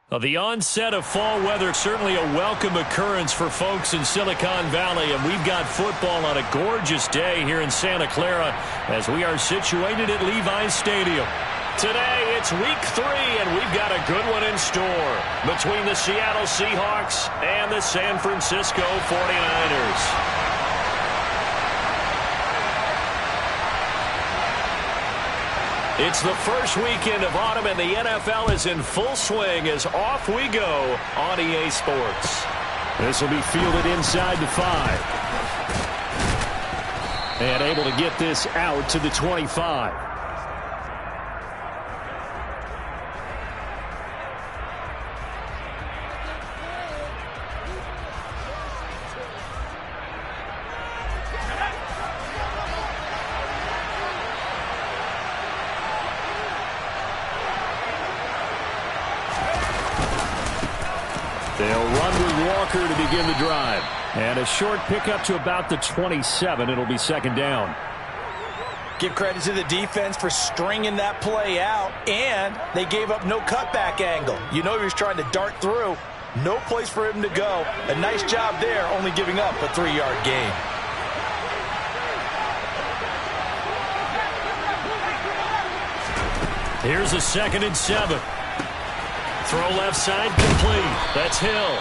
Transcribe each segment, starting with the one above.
Well, the onset of fall weather, certainly a welcome occurrence for folks in Silicon Valley, and we've got football on a gorgeous day here in Santa Clara as we are situated at Levi's Stadium. Today, it's week 3, and we've got a good one in store between the Seattle Seahawks and the San Francisco 49ers. It's the first weekend of autumn, and the NFL is in full swing as off we go on EA Sports. This will be fielded inside the 5. And able to get this out to the 25. They'll run with Walker to begin the drive. And a short pickup to about the 27. It'll be second down. Give credit to the defense for stringing that play out. And they gave up no cutback angle. You know he was trying to dart through. No place for him to go. A nice job there, only giving up a 3-yard gain. Here's a 2nd and 7. Throw left side, complete. That's Hill.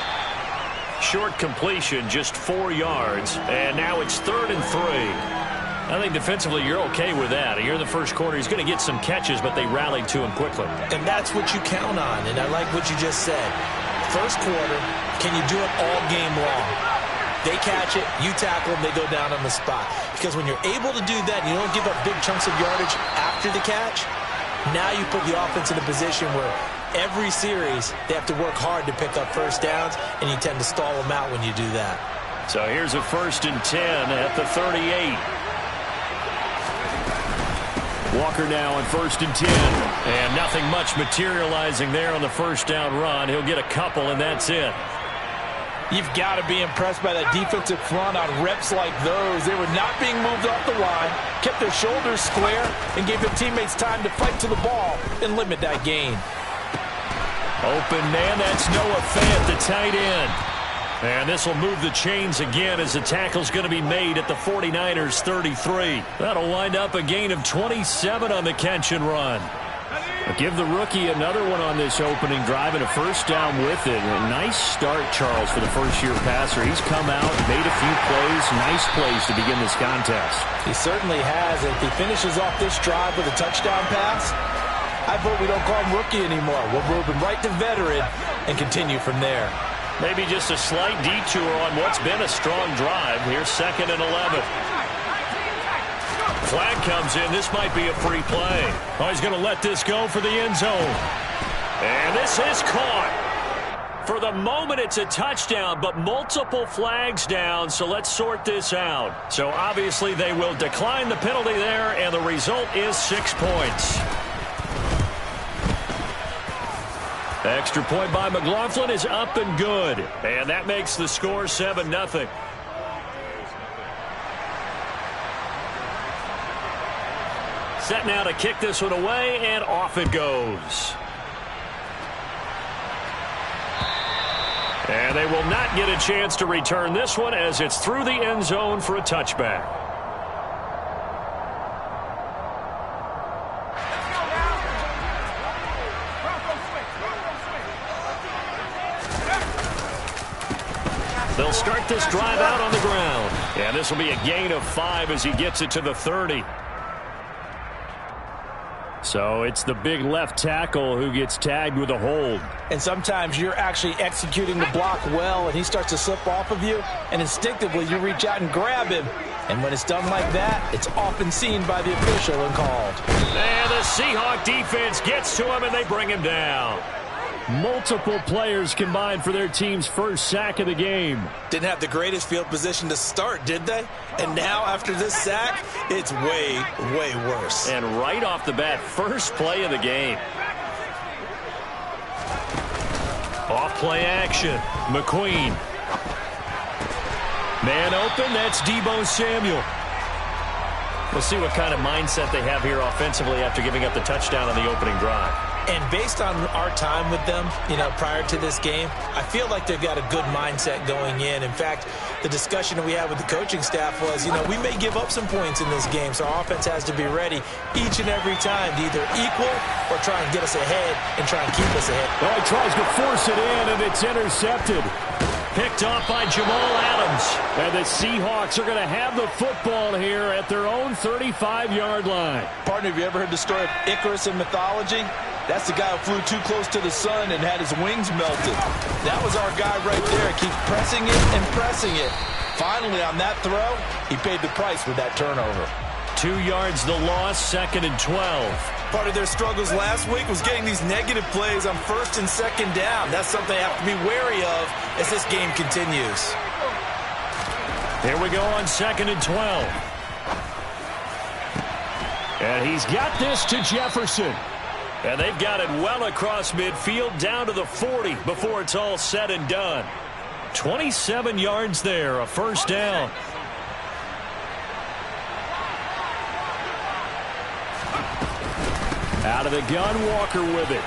Short completion, just 4 yards. And now it's 3rd and 3. I think defensively you're okay with that. Here in the first quarter, he's going to get some catches, but they rallied to him quickly. And that's what you count on, and I like what you just said. First quarter, can you do it all game long? They catch it, you tackle them, they go down on the spot. Because when you're able to do that, and you don't give up big chunks of yardage after the catch, now you put the offense in a position where every series, they have to work hard to pick up first downs, and you tend to stall them out when you do that. So here's a 1st and 10 at the 38. Walker now on 1st and 10. And nothing much materializing there on the first down run. He'll get a couple, and that's it. You've got to be impressed by that defensive front on reps like those. They were not being moved off the line, kept their shoulders square, and gave their teammates time to fight to the ball and limit that gain. Open man, that's Noah Fant, the tight end. And this will move the chains again as the tackle's going to be made at the 49ers 33. That'll wind up a gain of 27 on the catch and run. Give the rookie another one on this opening drive and a first down with it. A nice start, Charles, for the first-year passer. He's come out, made a few plays, nice plays to begin this contest. He certainly has. If he finishes off this drive with a touchdown pass, I vote we don't call him rookie anymore. We'll move him right to veteran and continue from there. Maybe just a slight detour on what's been a strong drive. Here's 2nd and 11. Flag comes in. This might be a free play. Oh, he's going to let this go for the end zone. And this is caught. For the moment, it's a touchdown, but multiple flags down, so let's sort this out. So obviously they will decline the penalty there, and the result is 6 points. Extra point by McLaughlin is up and good. And that makes the score 7-0. Set now to kick this one away, and off it goes. And they will not get a chance to return this one as it's through the end zone for a touchback. They'll start this drive out on the ground. And this will be a gain of 5 as he gets it to the 30. So it's the big left tackle who gets tagged with a hold. And sometimes you're actually executing the block well, and he starts to slip off of you, and instinctively you reach out and grab him. And when it's done like that, it's often seen by the official and called. And the Seahawk defense gets to him, and they bring him down. Multiple players combined for their team's first sack of the game. Didn't have the greatest field position to start, did they? And now after this sack, it's way, way worse. And right off the bat, first play of the game. Off play action. McQueen. Man open, that's Deebo Samuel. We'll see what kind of mindset they have here offensively after giving up the touchdown on the opening drive. And based on our time with them, prior to this game, I feel like they've got a good mindset going in. In fact, the discussion that we had with the coaching staff was, we may give up some points in this game, so our offense has to be ready each and every time to either equal or try and get us ahead and try and keep us ahead. Well, he tries to force it in, and it's intercepted. Picked off by Jamal Adams. And the Seahawks are going to have the football here at their own 35-yard line. Partner, have you ever heard the story of Icarus in mythology? That's the guy who flew too close to the sun and had his wings melted. That was our guy right there. Keeps pressing it and pressing it. Finally, on that throw, he paid the price with that turnover. 2 yards the loss, 2nd and 12. Part of their struggles last week was getting these negative plays on 1st and 2nd down. That's something they have to be wary of as this game continues. Here we go on 2nd and 12. And he's got this to Jefferson. And they've got it well across midfield down to the 40 before it's all said and done. 27 yards there, a first down. Out of the gun, Walker with it.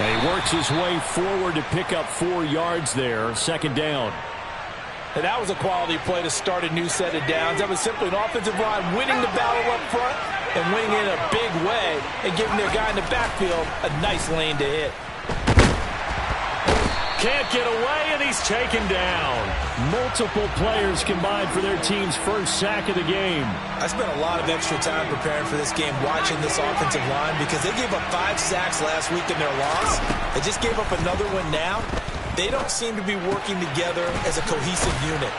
And he works his way forward to pick up 4 yards there, 2nd down. And that was a quality play to start a new set of downs. That was simply an offensive line winning the battle up front and winning in a big way and giving their guy in the backfield a nice lane to hit. Can't get away, and he's taken down. Multiple players combined for their team's first sack of the game. I spent a lot of extra time preparing for this game watching this offensive line because they gave up 5 sacks last week in their loss. They just gave up another one now. They don't seem to be working together as a cohesive unit.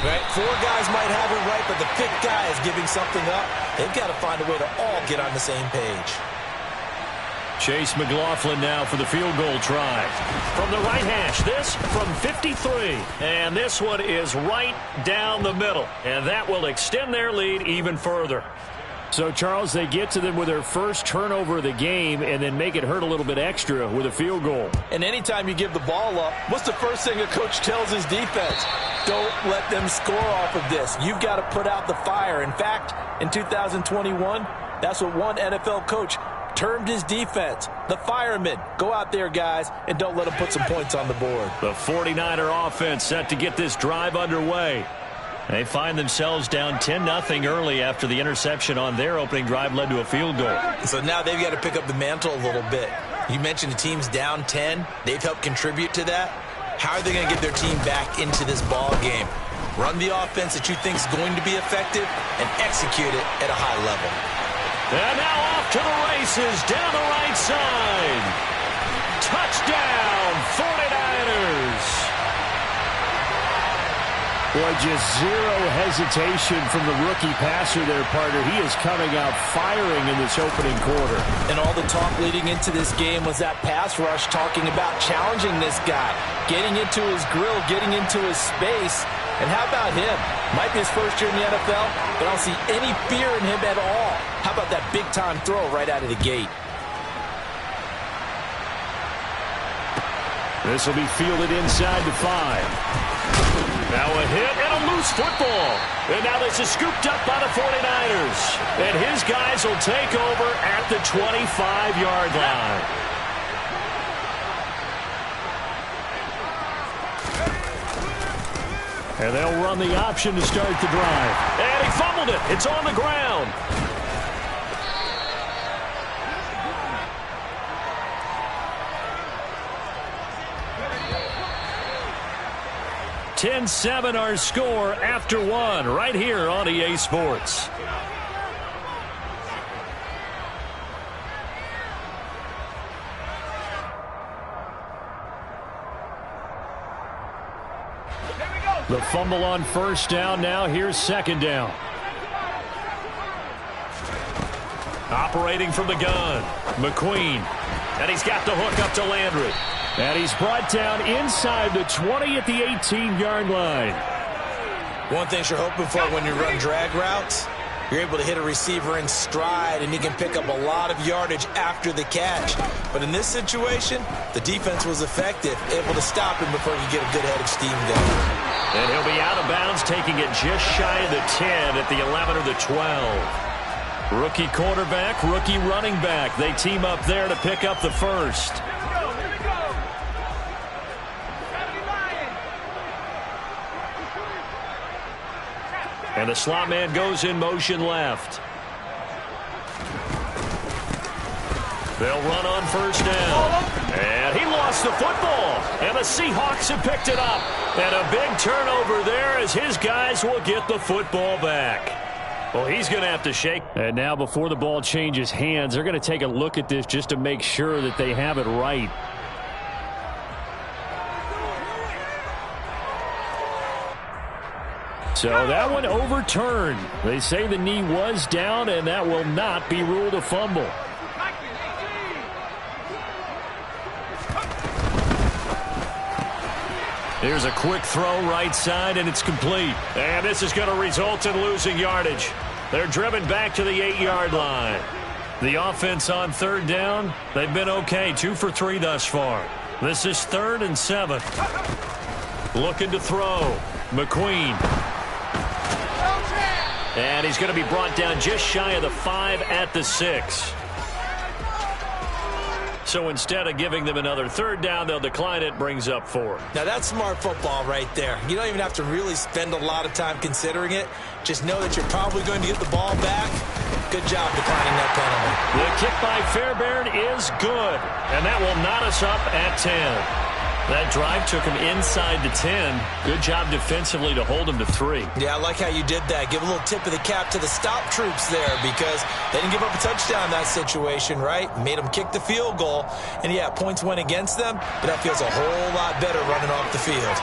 Right? 4 guys might have it right, but the 5th guy is giving something up. They've got to find a way to all get on the same page. Chase McLaughlin now for the field goal try. From the right hash, this from 53. And this one is right down the middle. And that will extend their lead even further. So, Charles, they get to them with their first turnover of the game and then make it hurt a little bit extra with a field goal. And anytime you give the ball up, what's the first thing a coach tells his defense? Don't let them score off of this. You've got to put out the fire. In fact, in 2021, that's what one NFL coach termed his defense, the firemen. Go out there, guys, and don't let them put some points on the board. The 49er offense set to get this drive underway. They find themselves down 10-0 early after the interception on their opening drive led to a field goal. So now they've got to pick up the mantle a little bit. You mentioned the team's down 10. They've helped contribute to that. How are they going to get their team back into this ball game? Run the offense that you think is going to be effective and execute it at a high level. And now off to the races down the right side. Touchdown, 49ers. Boy, just zero hesitation from the rookie passer there, partner. He is coming out firing in this opening quarter. And all the talk leading into this game was that pass rush talking about challenging this guy, getting into his grill, getting into his space. And how about him? Might be his first year in the NFL, but I don't see any fear in him at all. How about that big-time throw right out of the gate? This will be fielded inside the 5. Now a hit and a loose football. And now this is scooped up by the 49ers. And his guys will take over at the 25-yard line. And they'll run the option to start the drive. And he fumbled it. It's on the ground. (10-7) our score after 1 right here on EA Sports. The fumble on first down. Now here's 2nd down. Operating from the gun, McQueen. And he's got the hook up to Landry. And he's brought down inside the 20 at the 18-yard line. One thing you're hoping for when you run drag routes, you're able to hit a receiver in stride, and he can pick up a lot of yardage after the catch. But in this situation, the defense was effective, able to stop him before he could get a good head of steam going. And he'll be out of bounds, taking it just shy of the 10 at the 11 or the 12. Rookie quarterback, rookie running back. They team up there to pick up the first. And the slot man goes in motion left. They'll run on first down. And he lost the football. And the Seahawks have picked it up. And a big turnover there as his guys will get the football back. Well, he's going to have to shake. And now before the ball changes hands, they're going to take a look at this just to make sure that they have it right. So that one overturned. They say the knee was down, and that will not be ruled a fumble. Here's a quick throw right side, and it's complete. And this is going to result in losing yardage. They're driven back to the 8-yard line. The offense on third down, they've been okay. 2 for 3 thus far. This is 3rd and 7. Looking to throw. McQueen. And he's going to be brought down just shy of the 5 at the 6. So instead of giving them another third down, they'll decline it. Brings up 4. Now that's smart football right there. You don't even have to really spend a lot of time considering it. Just know that you're probably going to get the ball back. Good job declining that penalty. The kick by Fairbairn is good. And that will knot us up at 10. That drive took him inside the 10. Good job defensively to hold him to 3. Yeah, I like how you did that. Give a little tip of the cap to the stop troops there because they didn't give up a touchdown in that situation, right? Made them kick the field goal. And, yeah, points went against them, but that feels a whole lot better running off the field.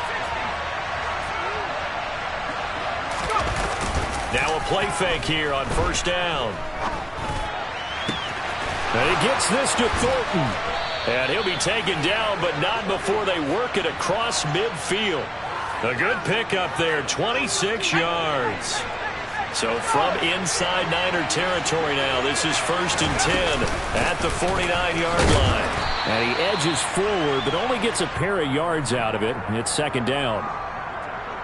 Now a play fake here on first down. And he gets this to Thornton. And he'll be taken down, but not before they work it across midfield. A good pickup there, 26 yards. So from inside Niner territory now, this is 1st and 10 at the 49-yard line. And he edges forward, but only gets a pair of yards out of it. It's 2nd down.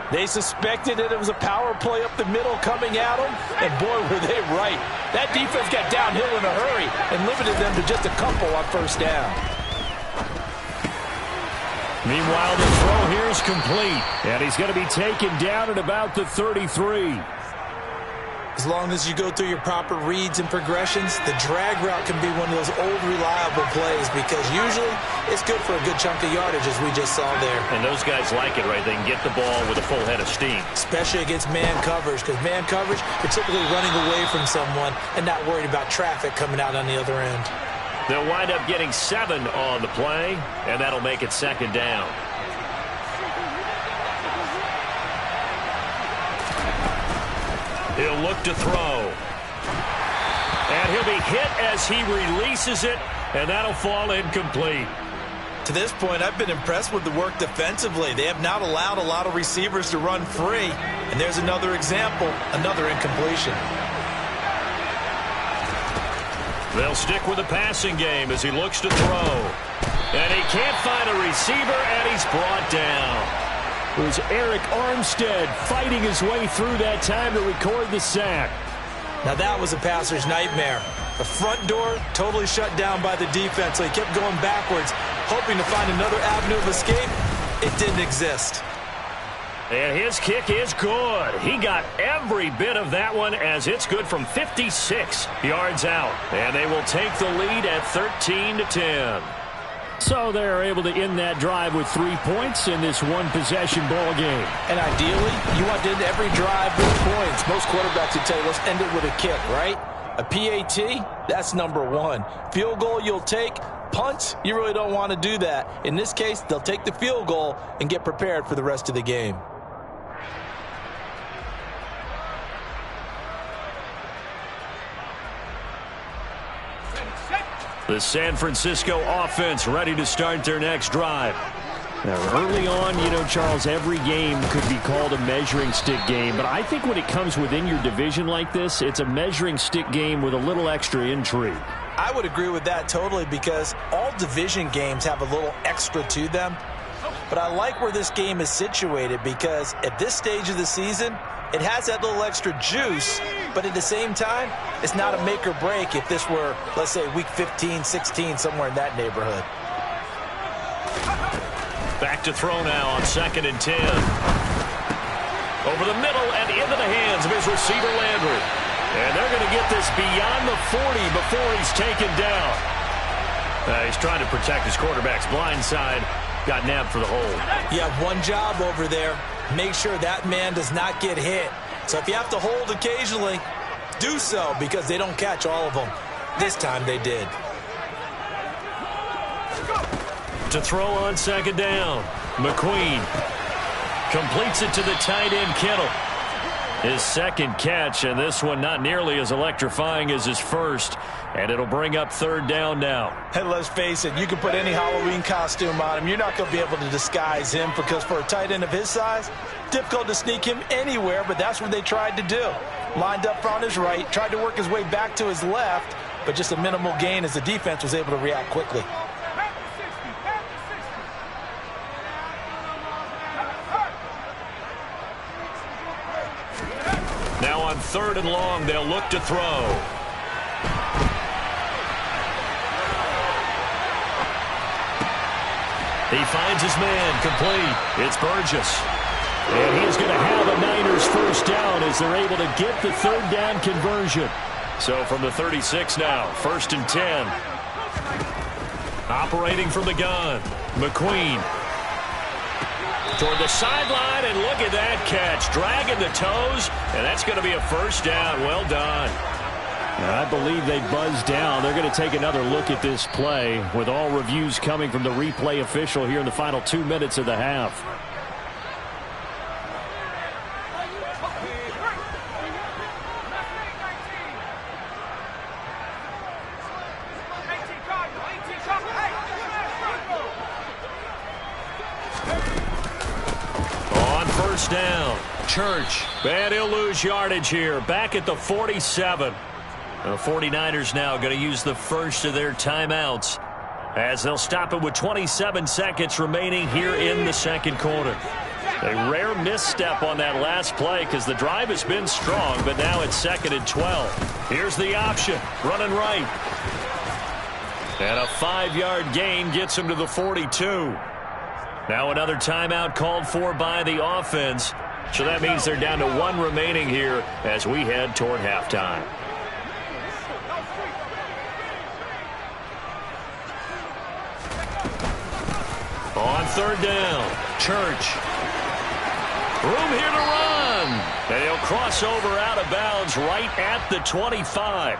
They suspected that it was a power play up the middle coming at them, and boy, were they right. That defense got downhill in a hurry and limited them to just a couple on first down. Meanwhile, the throw here is complete, and he's going to be taken down at about the 33. As long as you go through your proper reads and progressions, the drag route can be one of those old reliable plays because usually it's good for a good chunk of yardage as we just saw there. And those guys like it, right? They can get the ball with a full head of steam. Especially against man coverage because man coverage, you're typically running away from someone and not worried about traffic coming out on the other end. They'll wind up getting 7 on the play, and that'll make it 2nd down. He'll look to throw. And he'll be hit as he releases it, and that'll fall incomplete. To this point, I've been impressed with the work defensively. They have not allowed a lot of receivers to run free. And there's another example, another incompletion. They'll stick with the passing game as he looks to throw. And he can't find a receiver, and he's brought down. It was Eric Armstead fighting his way through that time to record the sack. Now that was a passer's nightmare. The front door totally shut down by the defense, so he kept going backwards, hoping to find another avenue of escape. It didn't exist. And his kick is good. He got every bit of that one as it's good from 56 yards out. And they will take the lead at 13-10. So they're able to end that drive with 3 points in this one-possession ball game. And ideally, you want to end every drive with points. Most quarterbacks would tell you, let's end it with a kick, right? A PAT, that's number 1. Field goal you'll take. Punts, you really don't want to do that. In this case, they'll take the field goal and get prepared for the rest of the game. The San Francisco offense ready to start their next drive. Now, early on, you know, Charles, every game could be called a measuring stick game. But I think when it comes within your division like this, it's a measuring stick game with a little extra intrigue. I would agree with that totally because all division games have a little extra to them. But I like where this game is situated because at this stage of the season, it has that little extra juice, but at the same time, it's not a make or break if this were, let's say, week 15, 16, somewhere in that neighborhood. Back to throw now on 2nd and 10. Over the middle and into the hands of his receiver, Landry. And they're going to get this beyond the 40 before he's taken down. He's trying to protect his quarterback's blind side. Got nabbed for the hold. You have one job over there. Make sure that man does not get hit. So if you have to hold occasionally, do so because they don't catch all of them. This time they did. To throw on 2nd down. McQueen completes it to the tight end, Kittle. His second catch, and this one not nearly as electrifying as his first. And it'll bring up 3rd down now. And let's face it, you can put any Halloween costume on him. You're not going to be able to disguise him because for a tight end of his size, difficult to sneak him anywhere, but that's what they tried to do. Lined up on his right, tried to work his way back to his left, but just a minimal gain as the defense was able to react quickly. Now on 3rd and long, they'll look to throw. He finds his man complete. It's Burgess. And he's going to have a Niners first down as they're able to get the 3rd down conversion. So from the 36 now, 1st and 10. Operating from the gun, McQueen. Toward the sideline, and look at that catch. Dragging the toes, and that's going to be a first down. Well done. I believe they buzzed down. They're going to take another look at this play with all reviews coming from the replay official here in the final 2 minutes of the half. On 1st down, Church. And he'll lose yardage here. Back at the 47. The 49ers now going to use the first of their timeouts as they'll stop it with 27 seconds remaining here in the 2nd quarter. A rare misstep on that last play because the drive has been strong, but now it's 2nd and 12. Here's the option, running right. And a 5-yard gain gets him to the 42. Now another timeout called for by the offense. So that means they're down to 1 remaining here as we head toward halftime. On 3rd down, Church. Room here to run. And he'll cross over out of bounds right at the 25.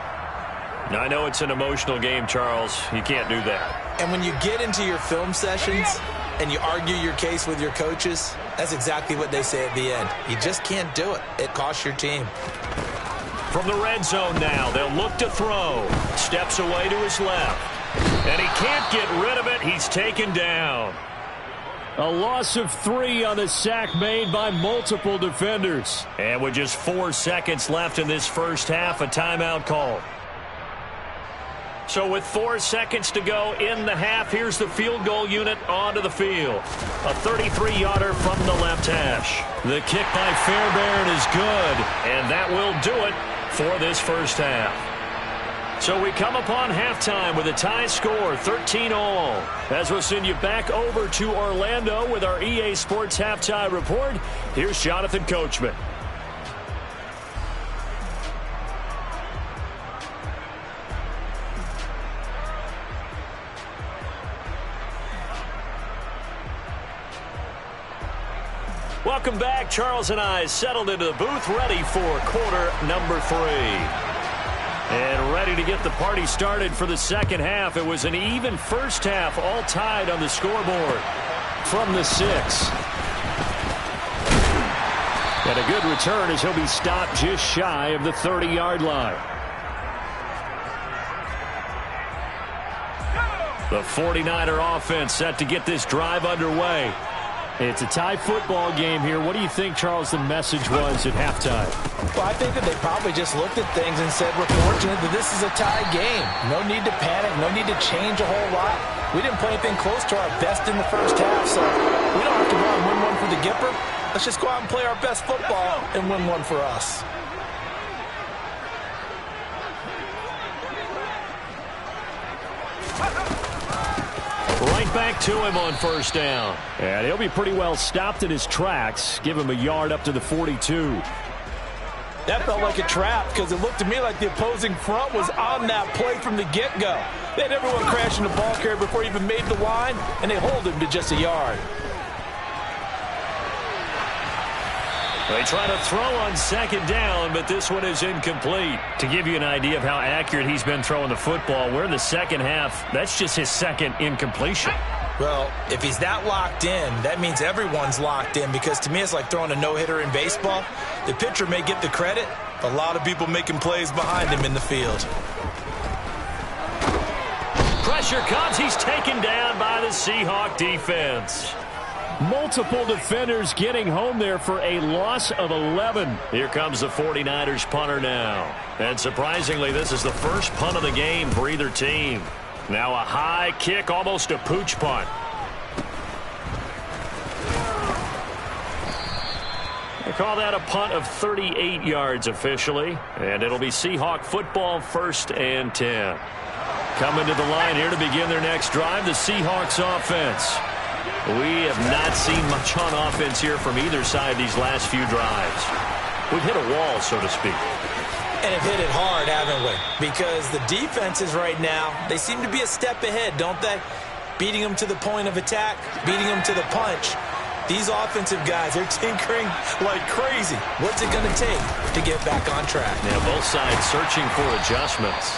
Now, I know it's an emotional game, Charles. You can't do that. And when you get into your film sessions and you argue your case with your coaches, that's exactly what they say at the end. You just can't do it. It costs your team. From the red zone now, they'll look to throw. Steps away to his left. And he can't get rid of it. He's taken down. A loss of 3 on the sack made by multiple defenders. And with just 4 seconds left in this first half, a timeout call. So with 4 seconds to go in the half, here's the field goal unit onto the field. A 33-yarder from the left hash. The kick by Fairbairn is good, and that will do it for this first half. So we come upon halftime with a tie score, 13-all. As we'll send you back over to Orlando with our EA Sports Halftime Report, here's Jonathan Coachman. Welcome back. Charles and I settled into the booth, ready for quarter number 3. And ready to get the party started for the second half. It was an even first half, all tied on the scoreboard from the 6. And a good return as he'll be stopped just shy of the 30-yard line. The 49er offense set to get this drive underway. It's a tie football game here. What do you think, Charles, the message was at halftime? Well, I think that they probably just looked at things and said, we're fortunate that this is a tie game. No need to panic. No need to change a whole lot. We didn't play anything close to our best in the first half, so we don't have to go out and win one for the Gipper. Let's just go out and play our best football and win one for us. Right back to him on first down. And he'll be pretty well stopped in his tracks. Give him a yard up to the 42. That felt like a trap because it looked to me like the opposing front was on that play from the get-go. They had everyone crashing the ball carrier before he even made the line, and they hold him to just a yard. They try to throw on second down, but this one is incomplete. To give you an idea of how accurate he's been throwing the football, we're in the second half. That's just his second incompletion. Well, if he's that locked in, that means everyone's locked in, because to me it's like throwing a no-hitter in baseball. The pitcher may get the credit, a lot of people making plays behind him in the field. Pressure comes. He's taken down by the Seahawk defense. Multiple defenders getting home there for a loss of 11. Here comes the 49ers punter now. And surprisingly, this is the first punt of the game for either team. Now a high kick, almost a pooch punt. They call that a punt of 38 yards officially. And it'll be Seahawk football, 1st and 10. Coming to the line here to begin their next drive, the Seahawks offense. We have not seen much on offense here from either side these last few drives. We've hit a wall, so to speak. And have hit it hard, haven't we? Because the defenses right now, they seem to be a step ahead, don't they? Beating them to the point of attack, beating them to the punch. These offensive guys, they're tinkering like crazy. What's it going to take to get back on track? Now both sides searching for adjustments.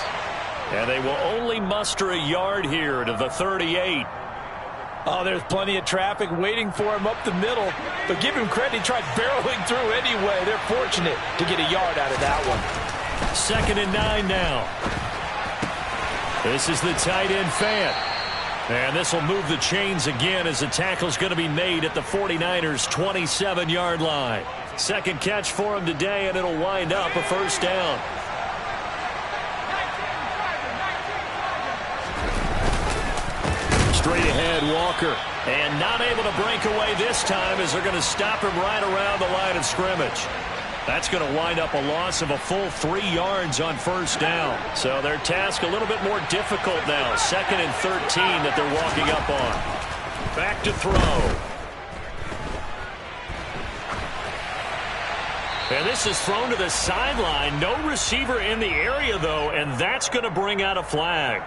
And they will only muster a yard here to the 38. Oh, there's plenty of traffic waiting for him up the middle. But give him credit, he tried barreling through anyway. They're fortunate to get a yard out of that one. 2nd and 9 now. This is the tight end Fant. And this will move the chains again as the tackle's going to be made at the 49ers' 27-yard line. Second catch for him today, and it'll wind up a first down. Straight ahead, Walker. And not able to break away this time as they're going to stop him right around the line of scrimmage. That's going to wind up a loss of a full 3 yards on first down. So their task a little bit more difficult now. 2nd and 13 that they're walking up on. Back to throw. And this is thrown to the sideline. No receiver in the area, though, and that's going to bring out a flag.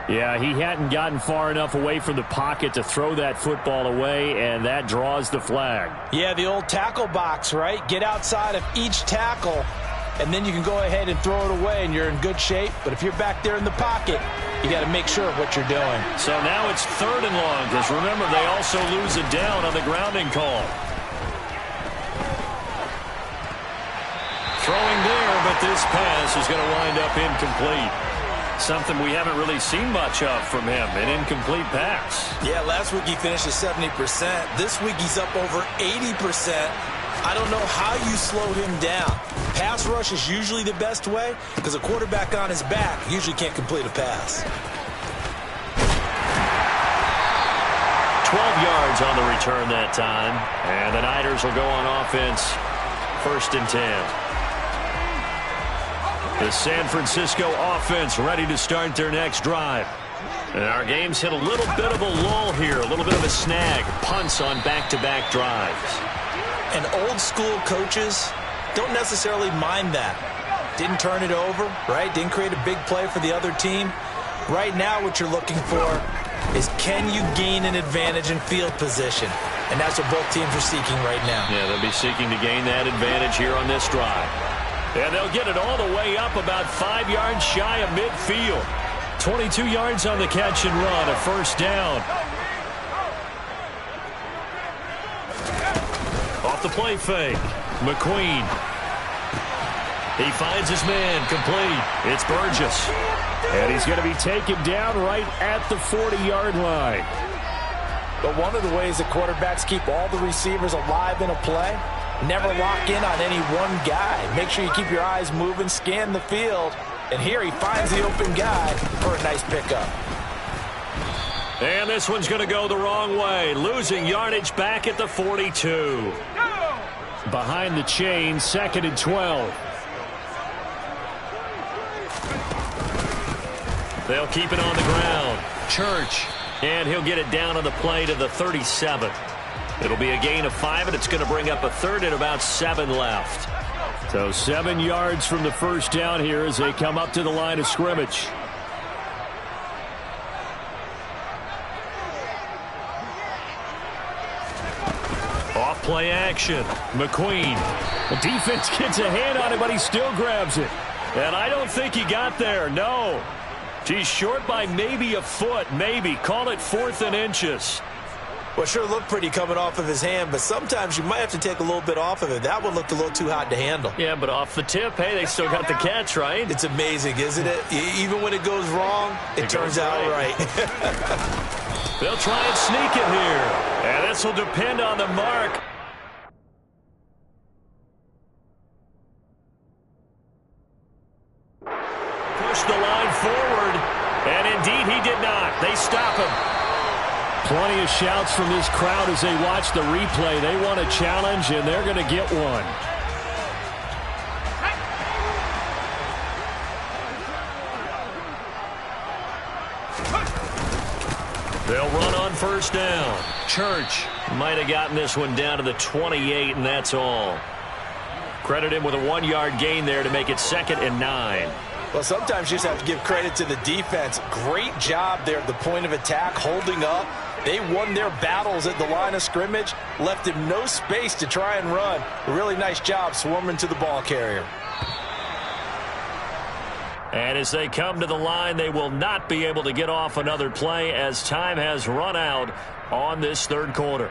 Yeah, he hadn't gotten far enough away from the pocket to throw that football away, and that draws the flag. Yeah, the old tackle box, right? Get outside of each tackle, and then you can go ahead and throw it away, and you're in good shape. But if you're back there in the pocket, you got to make sure of what you're doing. So now it's 3rd and long, because remember, they also lose a down on the grounding call. Throwing there, but this pass is going to wind up incomplete. Something we haven't really seen much of from him, an incomplete pass. Yeah, last week he finished at 70%. This week he's up over 80%. I don't know how you slow him down. Pass rush is usually the best way because a quarterback on his back usually can't complete a pass. 12 yards on the return that time. And the Niners will go on offense, 1st and 10. The San Francisco offense ready to start their next drive. And our game's hit a little bit of a lull here, a little bit of a snag. Punts on back-to-back drives. And old-school coaches don't necessarily mind that. Didn't turn it over, right? Didn't create a big play for the other team. Right now what you're looking for is can you gain an advantage in field position? And that's what both teams are seeking right now. Yeah, they'll be seeking to gain that advantage here on this drive. And they'll get it all the way up about 5 yards shy of midfield. 22 yards on the catch and run, a first down. Off the play fake, McQueen. He finds his man, complete. It's Burgess. And he's going to be taken down right at the 40-yard line. But one of the ways that quarterbacks keep all the receivers alive in a play, never lock in on any one guy. Make sure you keep your eyes moving, scan the field. And here he finds the open guy for a nice pickup. And this one's going to go the wrong way. Losing yardage back at the 42. Behind the chain, 2nd and 12. They'll keep it on the ground. Church. And he'll get it down on the play to the 37. It'll be a gain of 5, and it's going to bring up a 3rd and about 7 left. So 7 yards from the first down here as they come up to the line of scrimmage. Off play action. McQueen. The defense gets a hand on it, but he still grabs it. And I don't think he got there, no. He's short by maybe a foot, maybe. Call it 4th and inches. Well, sure looked pretty coming off of his hand, but sometimes you might have to take a little bit off of it. That one looked a little too hot to handle. Yeah, but off the tip, hey, they still got the catch, right? It's amazing, isn't it? Even when it goes wrong, it turns out right. They'll try and sneak it here. And this will depend on the mark. Push the line forward, and indeed he did not. They stop him. Plenty of shouts from this crowd as they watch the replay. They want a challenge, and they're going to get one. They'll run on first down. Church might have gotten this one down to the 28, and that's all. Credit him with a 1-yard gain there to make it 2nd and 9. Well, sometimes you just have to give credit to the defense. Great job there at the point of attack, holding up. They won their battles at the line of scrimmage, left him no space to try and run. A really nice job swarming to the ball carrier. And as they come to the line, they will not be able to get off another play as time has run out on this 3rd quarter.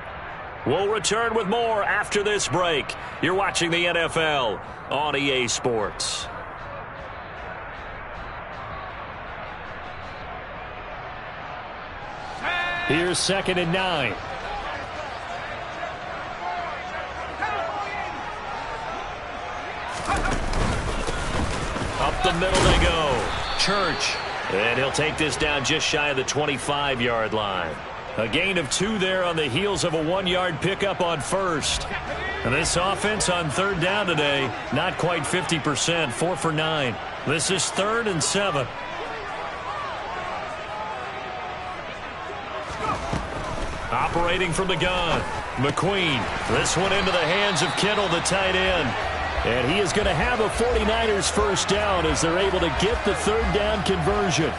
We'll return with more after this break. You're watching the NFL on EA Sports. Here's 2nd and 9. Up the middle they go. Church. And he'll take this down just shy of the 25-yard line. A gain of 2 there on the heels of a 1-yard pickup on first. And this offense on 3rd down today, not quite 50%, 4 for 9. This is 3rd and 7. Operating from the gun, McQueen. This one into the hands of Kittle, the tight end. And he is going to have a 49ers first down as they're able to get the 3rd down conversion.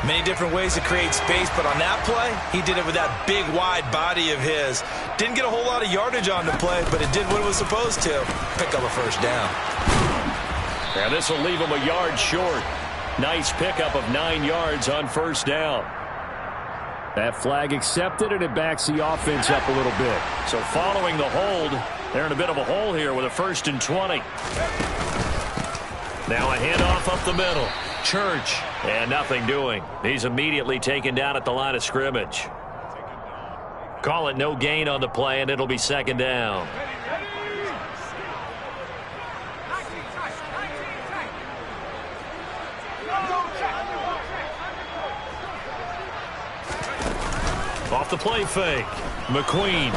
Many different ways to create space, but on that play, he did it with that big, wide body of his. Didn't get a whole lot of yardage on the play, but it did what it was supposed to. Pick up a first down. And this will leave him a yard short. Nice pickup of 9 yards on first down. That flag accepted, and it backs the offense up a little bit. So following the hold, they're in a bit of a hole here with a 1st and 20. Now a handoff up the middle. Church, and nothing doing. He's immediately taken down at the line of scrimmage. Call it no gain on the play, and it'll be 2nd down. Off the play fake. McQueen.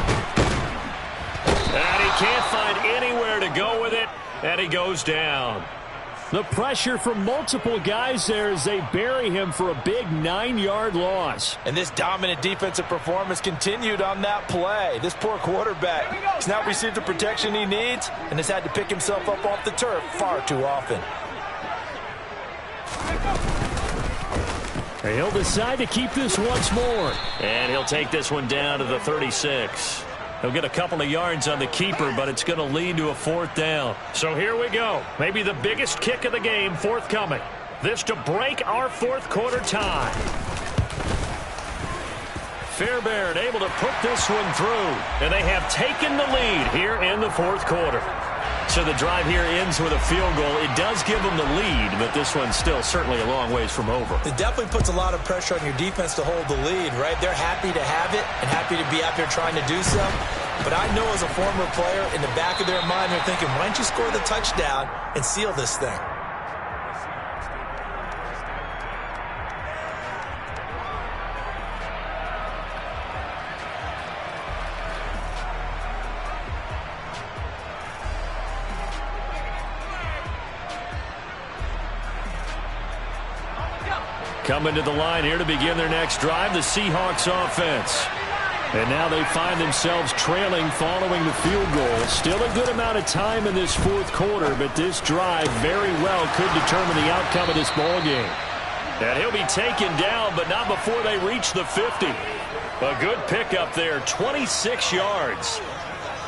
And he can't find anywhere to go with it, and he goes down. The pressure from multiple guys there as they bury him for a big 9-yard loss. And this dominant defensive performance continued on that play. This poor quarterback has not received the protection he needs and has had to pick himself up off the turf far too often. He'll decide to keep this once more. And he'll take this one down to the 36. He'll get a couple of yards on the keeper, but it's going to lead to a 4th down. So here we go. Maybe the biggest kick of the game forthcoming. This to break our 4th quarter tie. Fairbairn able to put this one through. And they have taken the lead here in the 4th quarter. So the drive here ends with a field goal. It does give them the lead, but this one's still certainly a long ways from over. It definitely puts a lot of pressure on your defense to hold the lead, right? They're happy to have it and happy to be out there trying to do so. But I know as a former player, in the back of their mind, they're thinking, why don't you score the touchdown and seal this thing? Coming to the line here to begin their next drive, the Seahawks offense. And now they find themselves trailing following the field goal. Still a good amount of time in this fourth quarter, but this drive very well could determine the outcome of this ball game. And he'll be taken down, but not before they reach the 50. A good pickup there, 26 yards.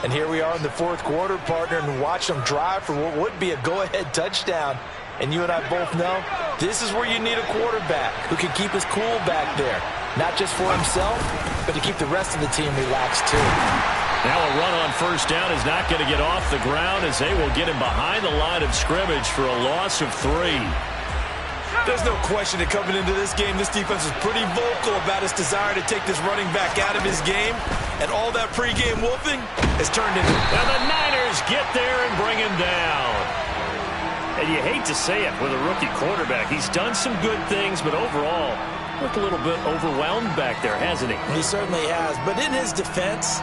And here we are in the fourth quarter, partner, and watch them drive for what would be a go-ahead touchdown. And you and I both know this is where you need a quarterback who can keep his cool back there. Not just for himself, but to keep the rest of the team relaxed too. Now a run on first down is not going to get off the ground as they will get him behind the line of scrimmage for a loss of 3. There's no question that coming into this game, this defense is pretty vocal about its desire to take this running back out of his game. And all that pregame whooping has turned into... And the Niners get there and bring him down. And you hate to say it with a rookie quarterback. He's done some good things, but overall, looked a little bit overwhelmed back there, hasn't he? He certainly has. But in his defense,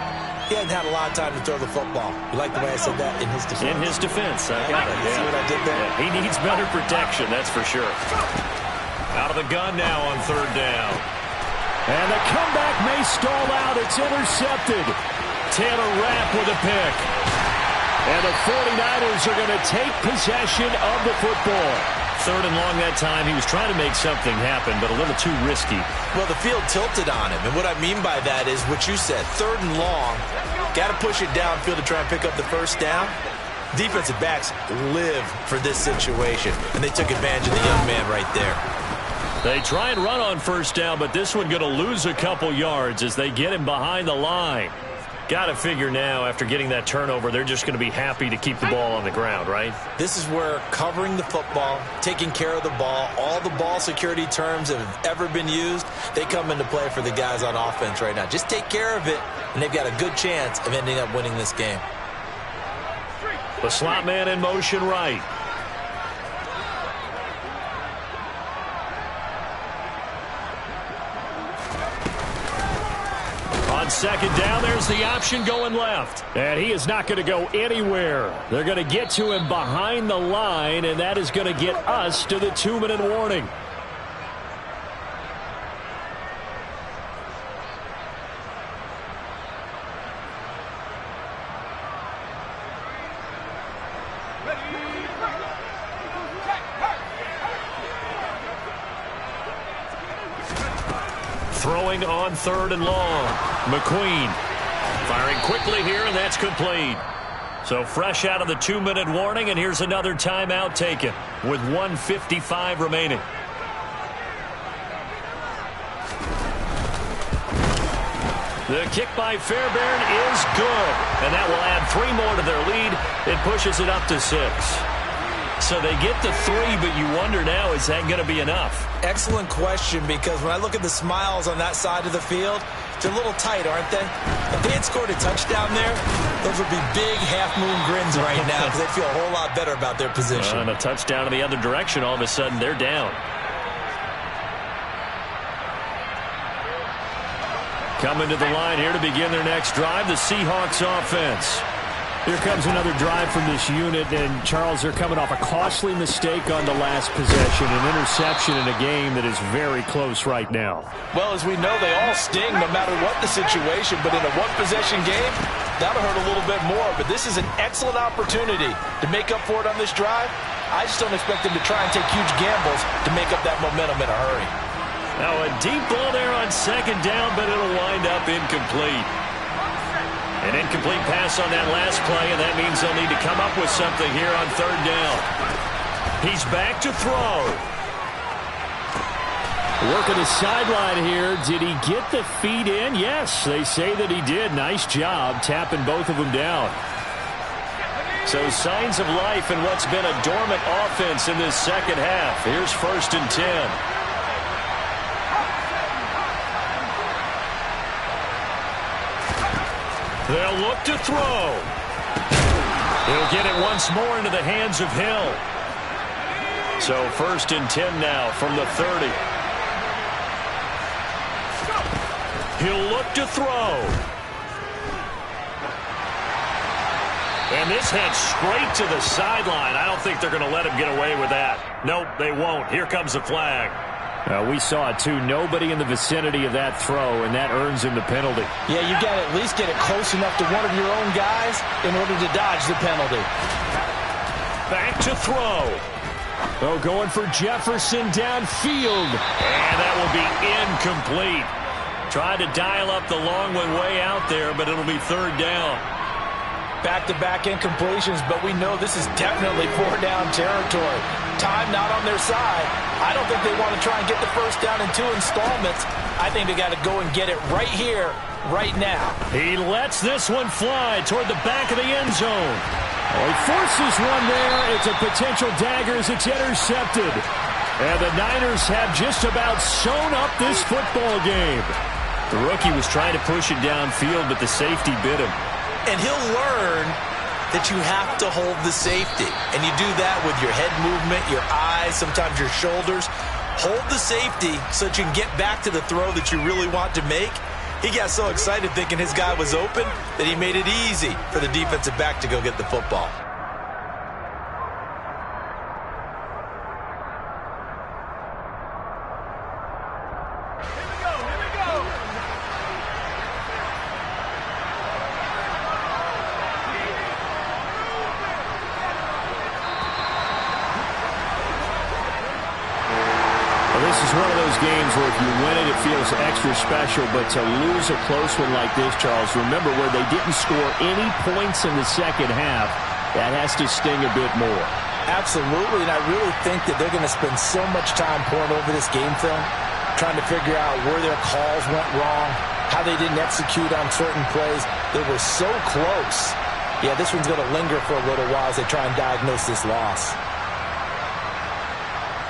he hadn't had a lot of time to throw the football. You like the way I said that? In his defense. In his defense. I got it. See what I did there? Yeah, he needs better protection, that's for sure. Out of the gun now on third down. And the comeback may stall out. It's intercepted. Taylor Rapp with a pick. And the 49ers are going to take possession of the football. Third and long that time. He was trying to make something happen, but a little too risky. Well, the field tilted on him. And what I mean by that is what you said. Third and long. Got to push it downfield to try and pick up the first down. Defensive backs live for this situation. And they took advantage of the young man right there. They try and run on first down, but this one going to lose a couple yards as they get him behind the line. Got to figure now, after getting that turnover, they're just going to be happy to keep the ball on the ground, right? This is where covering the football, taking care of the ball, all the ball security terms that have ever been used, they come into play for the guys on offense right now. Just take care of it, and they've got a good chance of ending up winning this game. The slot man in motion right. On second down, there's the option going left. And he is not going to go anywhere. They're going to get to him behind the line, and that is going to get us to the 2-minute warning. Throwing on third and long. McQueen firing quickly here, and that's complete. So fresh out of the 2-minute warning, and here's another timeout taken with 1:55 remaining. The kick by Fairbairn is good, and that will add 3 more to their lead. It pushes it up to 6. So they get to 3, but you wonder now, is that going to be enough? Excellent question, because when I look at the smiles on that side of the field, they're a little tight, aren't they? If they had scored a touchdown there, those would be big half-moon grins right now because they feel a whole lot better about their position. And a touchdown in the other direction, all of a sudden they're down. Coming to the line here to begin their next drive, the Seahawks offense. Here comes another drive from this unit, and Charles, they're coming off a costly mistake on the last possession, an interception in a game that is very close right now. Well, as we know, they all sting no matter what the situation, but in a one-possession game, that'll hurt a little bit more. But this is an excellent opportunity to make up for it on this drive. I just don't expect them to try and take huge gambles to make up that momentum in a hurry. Now a deep ball there on second down, but it'll wind up incomplete. An incomplete pass on that last play, and that means they'll need to come up with something here on third down. He's back to throw. Working the sideline here. Did he get the feet in? Yes, they say that he did. Nice job tapping both of them down. So signs of life in what's been a dormant offense in this second half. Here's 1st and 10. They'll look to throw. He'll get it once more into the hands of Hill. So 1st and 10 now from the 30. He'll look to throw. And this heads straight to the sideline. I don't think they're going to let him get away with that. Nope, they won't. Here comes the flag. We saw it, too. Nobody in the vicinity of that throw, and that earns him the penalty. Yeah, you got to at least get it close enough to one of your own guys in order to dodge the penalty. Back to throw. Oh, going for Jefferson downfield. And that will be incomplete. Tried to dial up the long one way out there, but it'll be 3rd down. Back-to-back incompletions, but we know this is definitely 4-down territory. Time not on their side. I don't think they want to try and get the 1st down in 2 installments. I think they got to go and get it right here, right now. He lets this one fly toward the back of the end zone. Oh, he forces one there. It's a potential dagger as it's intercepted. And the Niners have just about sewn up this football game. The rookie was trying to push it downfield, but the safety bit him. And he'll learn that you have to hold the safety. And you do that with your head movement, your eyes, sometimes your shoulders. Hold the safety so that you can get back to the throw that you really want to make. He got so excited thinking his guy was open that he made it easy for the defensive back to go get the football. This is one of those games where if you win it, it feels extra special. But to lose a close one like this, Charles, remember where they didn't score any points in the second half, that has to sting a bit more. Absolutely, and I really think that they're going to spend so much time pouring over this game film, trying to figure out where their calls went wrong, how they didn't execute on certain plays. They were so close. Yeah, this one's going to linger for a little while as they try and diagnose this loss.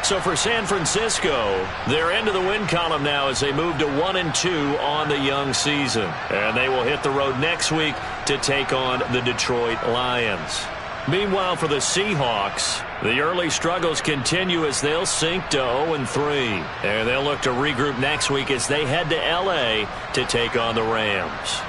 So for San Francisco, they're into the win column now as they move to 1-2 on the young season. And they will hit the road next week to take on the Detroit Lions. Meanwhile, for the Seahawks, the early struggles continue as they'll sink to 0-3. And they'll look to regroup next week as they head to L.A. to take on the Rams.